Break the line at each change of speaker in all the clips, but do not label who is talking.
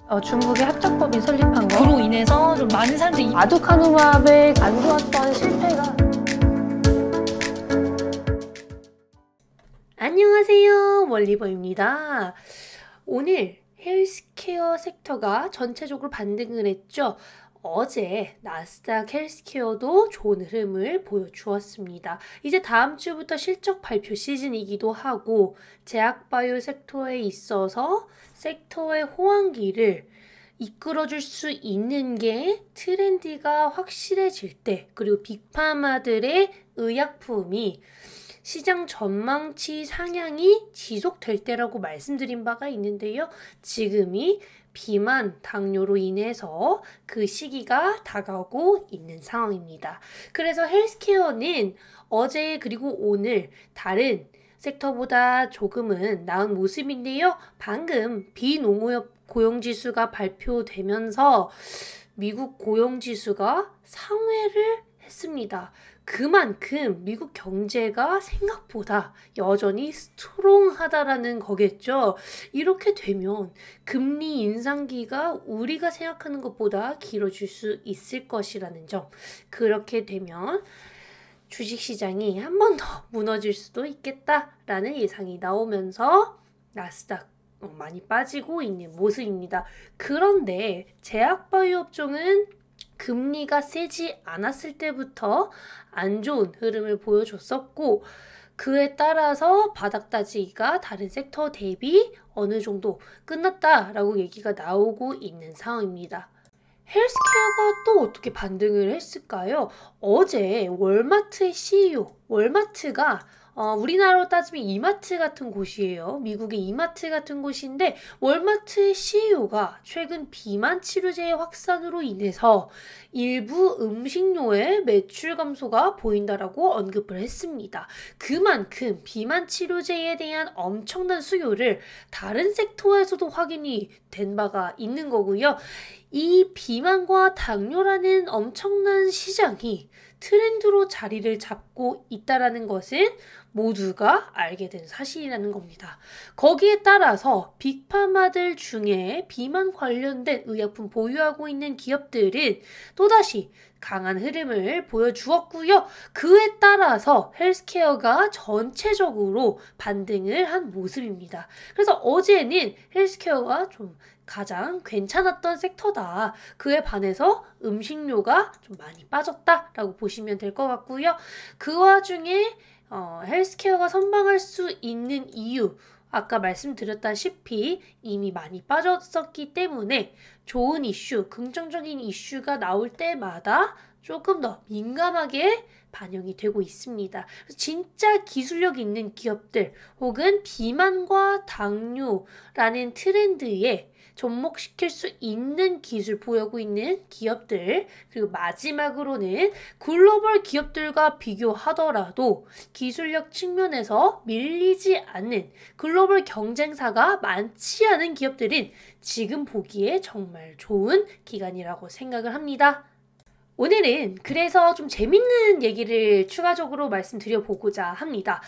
중국의 합작법이 설립한
그로 인해서 좀 많은 사람들이
아두카누맙의 안 좋았던 실패가.
안녕하세요, 월리버입니다. 오늘 헬스케어 섹터가 전체적으로 반등을 했죠. 어제 나스닥 헬스케어도 좋은 흐름을 보여주었습니다. 이제 다음 주부터 실적 발표 시즌이기도 하고 제약바이오 섹터에 있어서 섹터의 호황기를 이끌어줄 수 있는 게 트렌드가 확실해질 때, 그리고 빅파마들의 의약품이 시장 전망치 상향이 지속될 때라고 말씀드린 바가 있는데요. 지금이 비만, 당뇨로 인해서 그 시기가 다가오고 있는 상황입니다. 그래서 헬스케어는 어제 그리고 오늘 다른 섹터보다 조금은 나은 모습인데요. 방금 비농업 고용지수가 발표되면서 미국 고용지수가 상회를 했습니다. 그만큼 미국 경제가 생각보다 여전히 스트롱하다라는 거겠죠. 이렇게 되면 금리 인상기가 우리가 생각하는 것보다 길어질 수 있을 것이라는 점. 그렇게 되면 주식시장이 한 번 더 무너질 수도 있겠다라는 예상이 나오면서 나스닥 많이 빠지고 있는 모습입니다. 그런데 제약바이오 업종은 금리가 세지 않았을 때부터 안 좋은 흐름을 보여줬었고, 그에 따라서 바닥다지기가 다른 섹터 대비 어느 정도 끝났다라고 얘기가 나오고 있는 상황입니다. 헬스케어가 또 어떻게 반등을 했을까요? 어제 월마트의 CEO, 월마트가 우리나라로 따지면 이마트 같은 곳이에요. 미국의 이마트 같은 곳인데 월마트의 CEO가 최근 비만 치료제의 확산으로 인해서 일부 음식료의 매출 감소가 보인다라고 언급을 했습니다. 그만큼 비만 치료제에 대한 엄청난 수요를 다른 섹터에서도 확인이 된 바가 있는 거고요. 이 비만과 당뇨라는 엄청난 시장이 트렌드로 자리를 잡고 있다라는 것은 모두가 알게 된 사실이라는 겁니다. 거기에 따라서 빅파마들 중에 비만 관련된 의약품 보유하고 있는 기업들은 또다시 강한 흐름을 보여주었고요. 그에 따라서 헬스케어가 전체적으로 반등을 한 모습입니다. 그래서 어제는 헬스케어가 좀 가장 괜찮았던 섹터다. 그에 반해서 음식료가 좀 많이 빠졌다라고 보시면 될 것 같고요. 그 와중에 헬스케어가 선방할 수 있는 이유, 아까 말씀드렸다시피 이미 많이 빠졌었기 때문에 좋은 이슈, 긍정적인 이슈가 나올 때마다 조금 더 민감하게 반영이 되고 있습니다. 진짜 기술력 있는 기업들 혹은 비만과 당뇨라는 트렌드에 접목시킬 수 있는 기술 보유하고 있는 기업들, 그리고 마지막으로는 글로벌 기업들과 비교하더라도 기술력 측면에서 밀리지 않는 글로벌 경쟁사가 많지 않은 기업들은 지금 보기에 정말 좋은 기간이라고 생각을 합니다. 오늘은 그래서 좀 재밌는 얘기를 추가적으로 말씀드려보고자 합니다.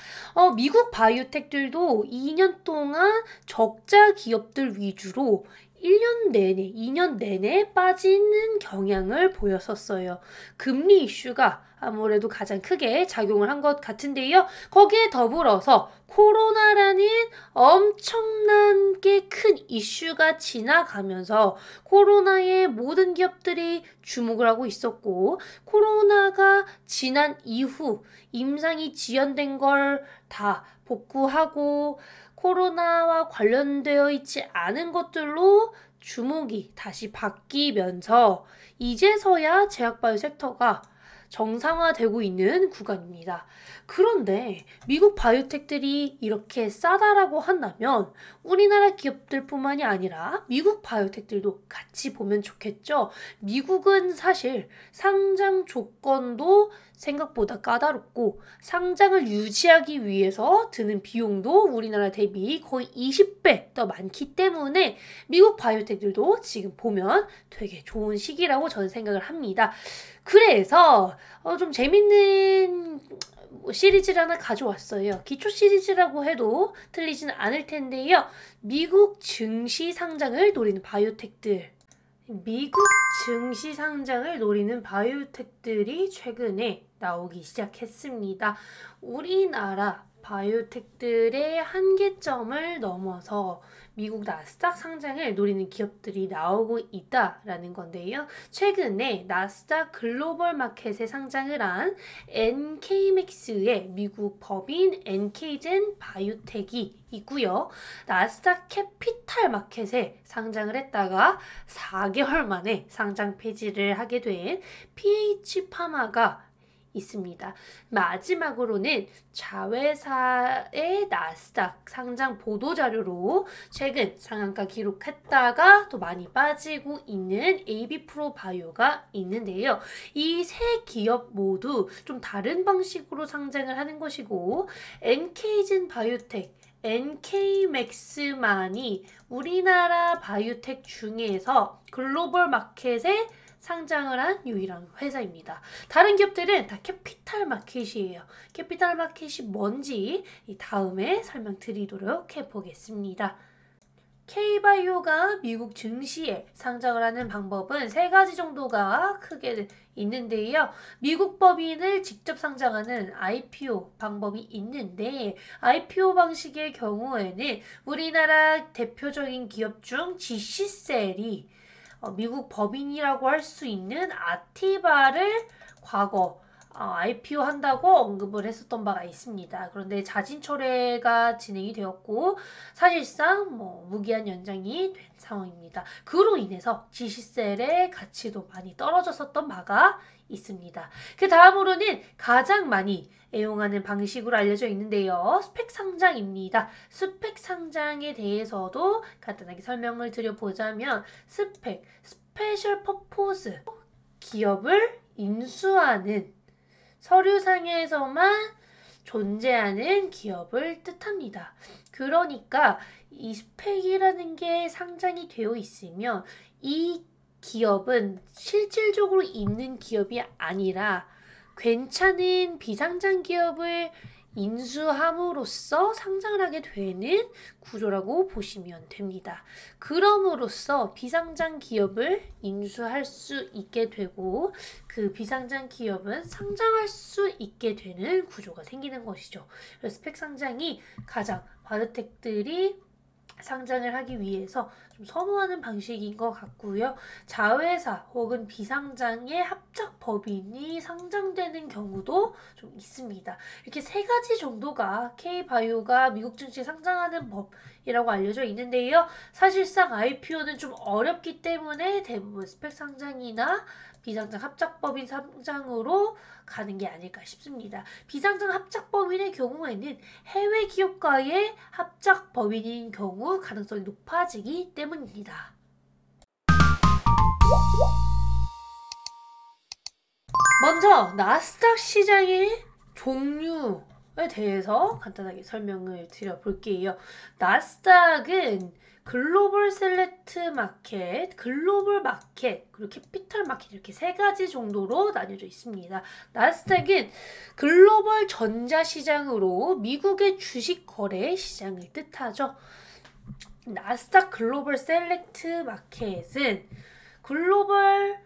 미국 바이오텍들도 2년 동안 적자 기업들 위주로 1년 내내, 2년 내내 빠지는 경향을 보였었어요. 금리 이슈가 아무래도 가장 크게 작용을 한 것 같은데요. 거기에 더불어서 코로나라는 엄청나게 큰 이슈가 지나가면서 코로나에 모든 기업들이 주목을 하고 있었고, 코로나가 지난 이후 임상이 지연된 걸 다 복구하고 코로나와 관련되어 있지 않은 것들로 주목이 다시 바뀌면서 이제서야 제약바이오 섹터가 정상화되고 있는 구간입니다. 그런데 미국 바이오텍들이 이렇게 싸다라고 한다면 우리나라 기업들뿐만이 아니라 미국 바이오텍들도 같이 보면 좋겠죠. 미국은 사실 상장 조건도 생각보다 까다롭고 상장을 유지하기 위해서 드는 비용도 우리나라 대비 거의 20배 더 많기 때문에 미국 바이오텍들도 지금 보면 되게 좋은 시기라고 저는 생각을 합니다. 그래서 좀 재밌는 시리즈를 하나 가져왔어요. 기초 시리즈라고 해도 틀리지는 않을 텐데요. 미국 증시 상장을 노리는 바이오텍들. 미국 증시 상장을 노리는 바이오텍들이 최근에 나오기 시작했습니다. 우리나라 바이오텍들의 한계점을 넘어서 미국 나스닥 상장을 노리는 기업들이 나오고 있다라는 건데요. 최근에 나스닥 글로벌 마켓에 상장을 한 NK맥스의 미국 법인 NK젠 바이오텍이 있고요. 나스닥 캐피탈 마켓에 상장을 했다가 4개월 만에 상장 폐지를 하게 된 PH파마가 있습니다. 마지막으로는 자회사의 나스닥 상장 보도자료로 최근 상한가 기록했다가 또 많이 빠지고 있는 AB프로바이오가 있는데요. 이 세 기업 모두 좀 다른 방식으로 상장을 하는 것이고 NK젠 바이오텍 NK맥스만이 우리나라 바이오텍 중에서 글로벌 마켓에 상장을 한 유일한 회사입니다. 다른 기업들은 다 캐피탈 마켓이에요. 캐피탈 마켓이 뭔지 다음에 설명드리도록 해보겠습니다. K바이오가 미국 증시에 상장을 하는 방법은 3가지 정도가 크게 있는데요. 미국 법인을 직접 상장하는 IPO 방법이 있는데 IPO 방식의 경우에는 우리나라 대표적인 기업 중 GC셀이 미국 법인이라고 할 수 있는 아티바를 과거 IPO 한다고 언급을 했었던 바가 있습니다. 그런데 자진 철회가 진행이 되었고 사실상 무기한 연장이 된 상황입니다. 그로 인해서 GC셀의 가치도 많이 떨어졌었던 바가 있습니다. 그 다음으로는 가장 많이 애용하는 방식으로 알려져 있는데요. 스펙 상장입니다. 스펙 상장에 대해서도 간단하게 설명을 드려보자면 스페셜 퍼포즈 기업을 인수하는 서류상에서만 존재하는 기업을 뜻합니다. 그러니까 이 스펙이라는 게 상장이 되어 있으면 이 기업은 실질적으로 있는 기업이 아니라 괜찮은 비상장 기업을 인수함으로써 상장을 하게 되는 구조라고 보시면 됩니다. 그럼으로써 비상장 기업을 인수할 수 있게 되고 그 비상장 기업은 상장할 수 있게 되는 구조가 생기는 것이죠. 그래서 스펙 상장이 가장 바이오텍들이 상장을 하기 위해서 좀 선호하는 방식인 것 같고요. 자회사 혹은 비상장의 합작 법인이 상장되는 경우도 좀 있습니다. 이렇게 3가지 정도가 K바이오가 미국 증시에 상장하는 법이라고 알려져 있는데요. 사실상 IPO는 좀 어렵기 때문에 대부분 스펙 상장이나 비상장 합작법인 상장으로 가는 게 아닐까 싶습니다. 비상장 합작법인의 경우에는 해외 기업과의 합작법인인 경우 가능성이 높아지기 때문입니다. 먼저 나스닥 시장의 종류에 대해서 간단하게 설명을 드려볼게요. 나스닥은 글로벌 셀렉트 마켓, 글로벌 마켓, 그리고 캐피탈 마켓 이렇게 3가지 정도로 나뉘어져 있습니다. 나스닥은 글로벌 전자시장으로 미국의 주식 거래 시장을 뜻하죠. 나스닥 글로벌 셀렉트 마켓은 글로벌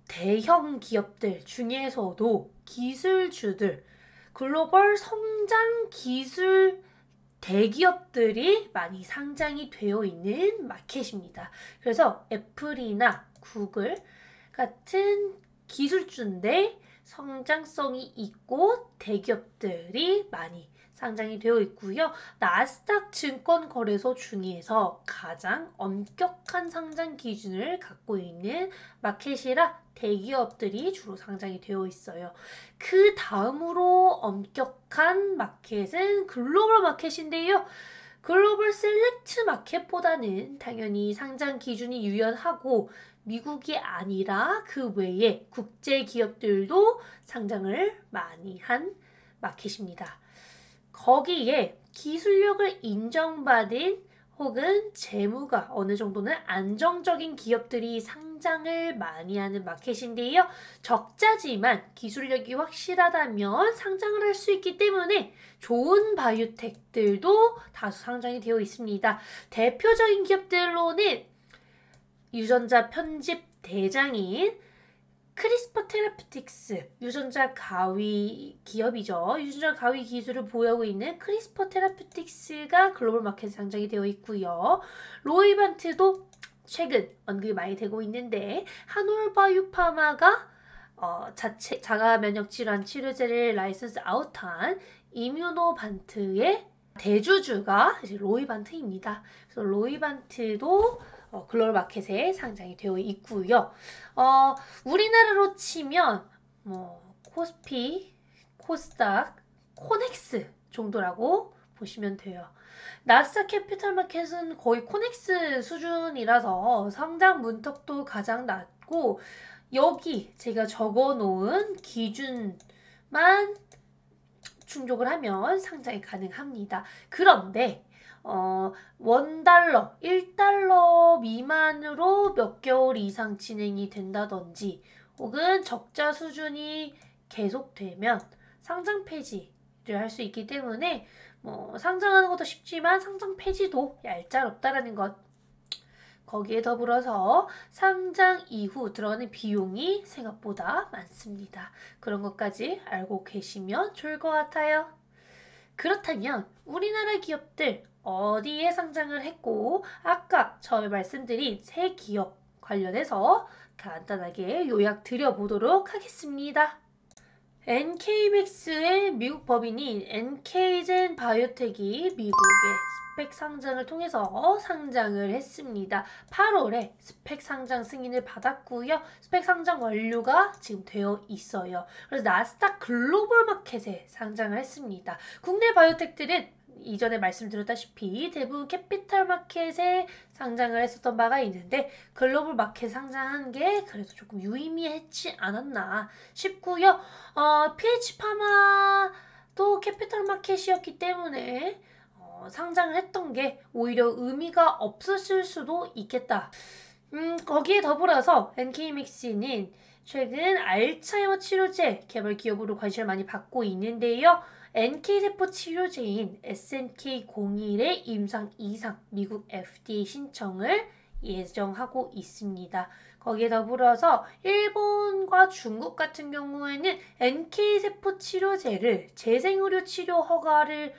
대형 기업들 중에서도 기술주들, 글로벌 성장 기술 대기업들이 많이 상장이 되어 있는 마켓입니다. 그래서 애플이나 구글 같은 기술주인데 성장성이 있고 대기업들이 많이 상장이 되어 있고요. 나스닥 증권거래소 중에서 가장 엄격한 상장 기준을 갖고 있는 마켓이라 대기업들이 주로 상장이 되어 있어요. 그 다음으로 엄격한 마켓은 글로벌 마켓인데요. 글로벌 셀렉트 마켓보다는 당연히 상장 기준이 유연하고 미국이 아니라 그 외에 국제 기업들도 상장을 많이 한 마켓입니다. 거기에 기술력을 인정받은 혹은 재무가 어느 정도는 안정적인 기업들이 상장을 많이 하는 마켓인데요. 적자지만 기술력이 확실하다면 상장을 할 수 있기 때문에 좋은 바이오텍들도 다수 상장이 되어 있습니다. 대표적인 기업들로는 유전자 편집 대장인 크리스퍼 테라퓨틱스, 유전자 가위 기업이죠. 유전자 가위 기술을 보유하고 있는 크리스퍼 테라퓨틱스가 글로벌 마켓에 상장이 되어 있고요. 로이반트도 최근 언급이 많이 되고 있는데 한올바이오파마가 자가 면역 질환 치료제를 라이선스 아웃한 이뮤노반트의 대주주가 이제 로이반트입니다. 그래서 로이반트도 글로벌 마켓에 상장이 되어 있고요. 우리나라로 치면 코스피, 코스닥, 코넥스 정도라고 보시면 돼요. 나스닥 캐피탈 마켓은 거의 코넥스 수준이라서 상장 문턱도 가장 낮고 여기 제가 적어 놓은 기준만 충족을 하면 상장이 가능합니다. 그런데 $1, $1 미만으로 몇 개월 이상 진행이 된다든지 혹은 적자 수준이 계속되면 상장 폐지를 할 수 있기 때문에 상장하는 것도 쉽지만 상장 폐지도 얄짤없다라는 것. 거기에 더불어서 상장 이후 들어가는 비용이 생각보다 많습니다. 그런 것까지 알고 계시면 좋을 것 같아요. 그렇다면 우리나라 기업들 어디에 상장을 했고 아까 처음에 말씀드린 세 기업 관련해서 간단하게 요약 드려보도록 하겠습니다. NK맥스의 미국 법인인 NK젠 바이오텍이 미국의 스펙 상장을 통해서 상장을 했습니다. 8월에 스펙 상장 승인을 받았고요. 스펙 상장 완료가 지금 되어 있어요. 그래서 나스닥 글로벌 마켓에 상장을 했습니다. 국내 바이오텍들은 이전에 말씀드렸다시피 대부분 캐피탈 마켓에 상장을 했었던 바가 있는데 글로벌 마켓 상장한 게 그래도 조금 유의미했지 않았나 싶고요. PH파마도 캐피탈 마켓이었기 때문에 상장을 했던 게 오히려 의미가 없었을 수도 있겠다. 거기에 더불어서 NK맥스는 최근 알츠하이머 치료제 개발 기업으로 관심을 많이 받고 있는데요. NK세포 치료제인 SNK01의 임상 2상 미국 FDA 신청을 예정하고 있습니다. 거기에 더불어서 일본과 중국 같은 경우에는 NK세포 치료제를 재생의료 치료 허가를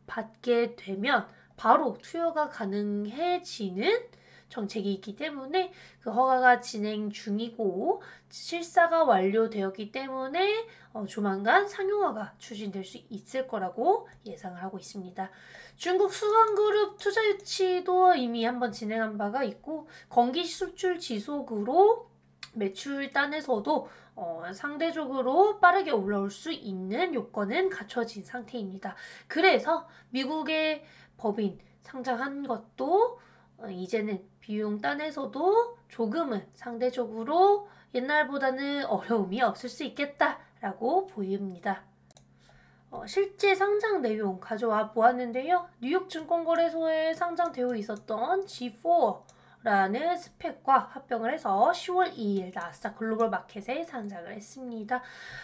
받게 되면 바로 투여가 가능해지는 정책이 있기 때문에 그 허가가 진행 중이고 실사가 완료되었기 때문에 조만간 상용화가 추진될 수 있을 거라고 예상을 하고 있습니다. 중국 수강그룹 투자 유치도 이미 한번 진행한 바가 있고 건기 수출 지속으로 매출 단에서도 상대적으로 빠르게 올라올 수 있는 요건은 갖춰진 상태입니다. 그래서 미국의 법인 상장한 것도 이제는 비용 단에서도 조금은 상대적으로 옛날보다는 어려움이 없을 수 있겠다라고 보입니다. 실제 상장 내용 가져와 보았는데요. 뉴욕 증권거래소에 상장되어 있었던 G4라는 스펙과 합병을 해서 10월 2일 나스닥 글로벌 마켓에 상장을 했습니다.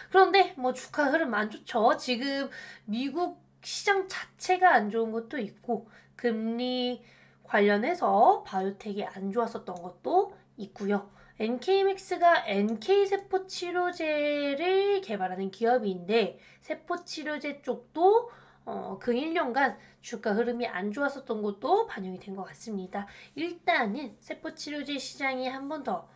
그런데 주가 흐름 안 좋죠. 지금 미국 시장 자체가 안 좋은 것도 있고 금리 관련해서 바이오텍이 안 좋았었던 것도 있고요. NK맥스가 NK세포 치료제를 개발하는 기업인데 세포 치료제 쪽도 그 1년간 주가 흐름이 안 좋았었던 것도 반영이 된 것 같습니다. 일단은 세포 치료제 시장이 한 번 더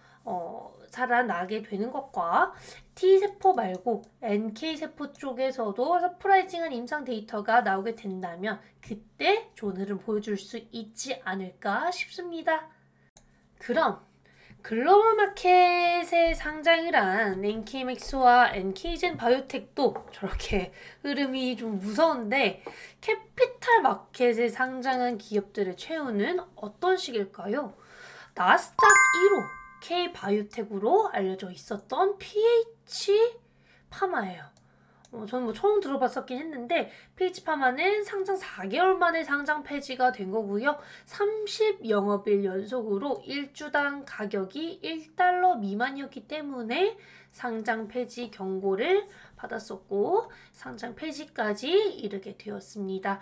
살아나게 되는 것과 T세포 말고 NK세포 쪽에서도 서프라이징한 임상 데이터가 나오게 된다면 그때 좋은 흐름 보여줄 수 있지 않을까 싶습니다. 그럼 글로벌 마켓의 상장이란 NK맥스와 NK젠 바이오텍도 저렇게 흐름이 좀 무서운데 캐피탈 마켓에 상장한 기업들의 최후는 어떤 식일까요? 나스닥 1호 K바이오텍으로 알려져 있었던 PH파마예요. 저는 뭐 처음 들어봤었긴 했는데 페이치파마는 상장 4개월 만에 상장 폐지가 된 거고요. 30 영업일 연속으로 1주당 가격이 $1 미만이었기 때문에 상장 폐지 경고를 받았었고 상장 폐지까지 이르게 되었습니다.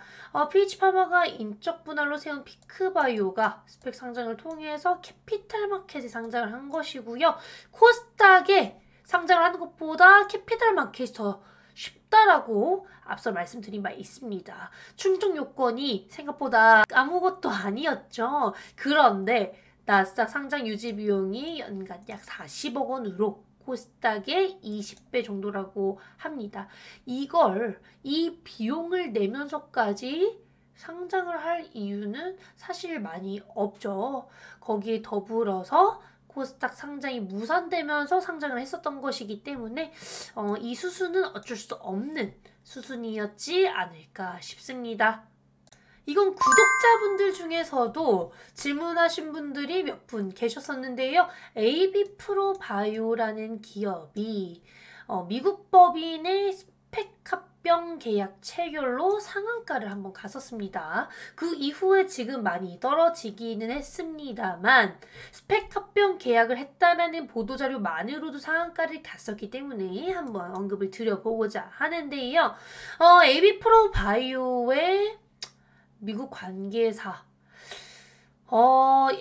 페이치파마가 인적 분할로 세운 피크바이오가 스펙 상장을 통해서 캐피탈 마켓에 상장을 한 것이고요. 코스닥에 상장을 하는 것보다 캐피탈 마켓이 더 쉽다라고 앞서 말씀드린 바 있습니다. 충족 요건이 생각보다 아무것도 아니었죠. 그런데 나스닥 상장 유지 비용이 연간 약 40억 원으로 코스닥의 20배 정도라고 합니다. 이 비용을 내면서까지 상장을 할 이유는 사실 많이 없죠. 거기에 더불어서 코스닥 상장이 무산되면서 상장을 했었던 것이기 때문에 이 수순은 어쩔 수 없는 수순이었지 않을까 싶습니다. 이건 구독자분들 중에서도 질문하신 분들이 몇 분 계셨었는데요. AB프로바이오라는 기업이 미국 법인의 스펙합병 계약 체결로 상한가를 한번 갔었습니다. 그 이후에 지금 많이 떨어지기는 했습니다만 스펙합병 계약을 했다라는 보도자료만으로도 상한가를 갔었기 때문에 한번 언급을 드려보고자 하는데요. AB프로바이오의 미국 관계사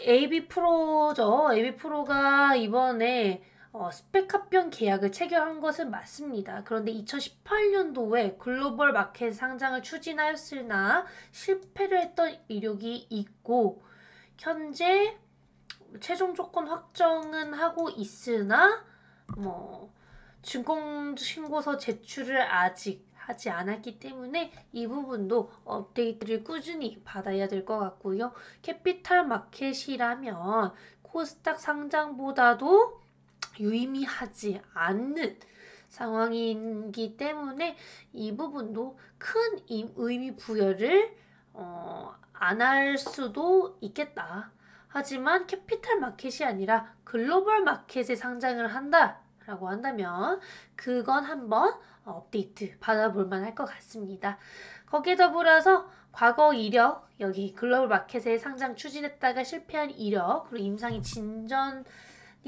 AB프로죠. AB프로가 이번에 스펙합병 계약을 체결한 것은 맞습니다. 그런데 2018년도에 글로벌 마켓 상장을 추진하였으나 실패를 했던 이력이 있고 현재 최종 조건 확정은 하고 있으나 증권 신고서 제출을 아직 하지 않았기 때문에 이 부분도 업데이트를 꾸준히 받아야 될 것 같고요. 캐피탈 마켓이라면 코스닥 상장보다도 유의미하지 않는 상황이기 때문에 이 부분도 큰 의미 부여를 안 할 수도 있겠다. 하지만 캐피탈 마켓이 아니라 글로벌 마켓에 상장을 한다라고 한다면 그건 한번 업데이트 받아볼 만할 것 같습니다. 거기에 더불어서 과거 이력, 여기 글로벌 마켓에 상장 추진했다가 실패한 이력, 그리고 임상이 진전이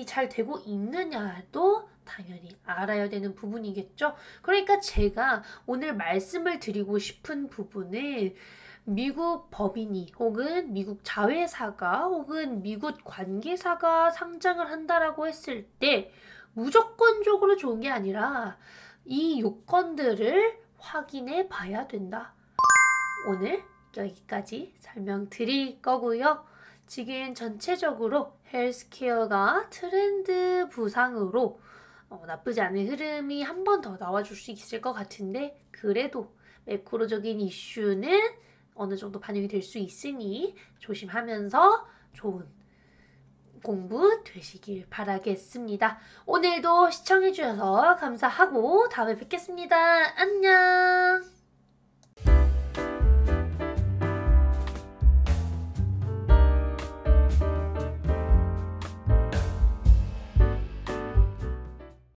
잘 되고 있느냐도 당연히 알아야 되는 부분이겠죠. 그러니까 제가 오늘 말씀을 드리고 싶은 부분은 미국 법인이 혹은 미국 자회사가 혹은 미국 관계사가 상장을 한다라고 했을 때 무조건적으로 좋은 게 아니라 이 요건들을 확인해 봐야 된다. 오늘 여기까지 설명드릴 거고요. 지금 전체적으로 헬스케어가 트렌드 부상으로 나쁘지 않은 흐름이 한 번 더 나와줄 수 있을 것 같은데 그래도 매크로적인 이슈는 어느 정도 반영이 될 수 있으니 조심하면서 좋은 공부 되시길 바라겠습니다. 오늘도 시청해주셔서 감사하고 다음에 뵙겠습니다. 안녕!